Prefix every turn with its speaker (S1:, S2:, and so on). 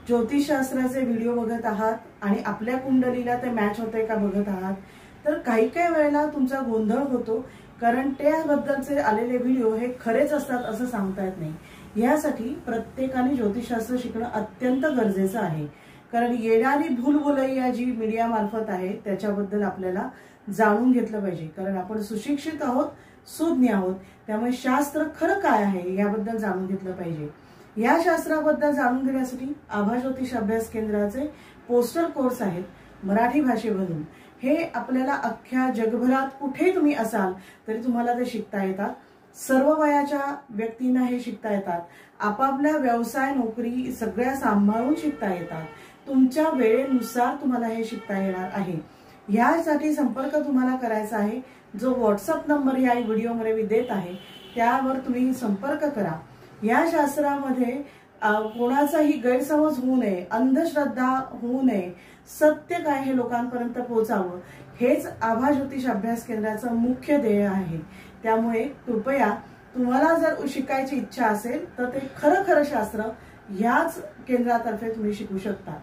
S1: ज्योतिषशास्त्राचे video बघत आहात आणि आपल्या कुंडलीला ते मॅच होते का बघत आहात, तर काही काही वेळेला तुमचा गोंधळ होतो, कारण त्याबद्दलचे आलेले व्हिडिओ हे खरेच असतात असं सांगता येत नाही। यासाठी प्रत्येकाने ज्योतिषशास्त्र शिकणं अत्यंत गरजेचं आहे, कारण येणारी भूलभुलैया जी मीडिया मार्फत आहे त्याच्याबद्दल आपल्याला जाणून घेतलं पाहिजे, कारण आपण सुशिक्षित आहोत, सुज्ञ आहोत, त्यामुळे शास्त्र खरं काय आहे याबद्दल जाणून घेतलं पाहिजे। या शास्त्राबद्दल जाणून घेण्यासाठी आभा ज्योतिष अभ्यास केंद्राचे पोस्टर कोर्स आहेत मराठी भाषेमधून। हे आपल्याला अख्ख्या जगभरात कुठे तुम्ही असाल तरी तुम्हाला ते शिकता येतात। सर्व वयाच्या व्यक्तींना हे शिकता येतात। आपापल्या व्यवसाय नोकरी सगळ्या सांभाळून शिकता येतात। तुमच्या वेळेनुसार तुम्हाला हे शिकता येणार आहे। यासाठी संपर्क तुम्हाला करायचा आहे, जो व्हॉट्सअप नंबर या व्हिडिओमध्ये मी देत आहे त्यावर तुम्ही संपर्क करा। या शास्त्रामध्ये कोणाचाही गैरसमज होऊ नये, अंधश्रद्धा होऊ नये, सत्य काय हे लोकांपर्यंत पोहोचावं, हेच आभा ज्योतिष अभ्यास केंद्राचं मुख्य ध्येय आहे। त्यामुळे कृपया तुम्हाला जर शिकायची इच्छा असेल तर ते खरं शास्त्र याच केंद्रातर्फे तुम्ही शिकू शकता।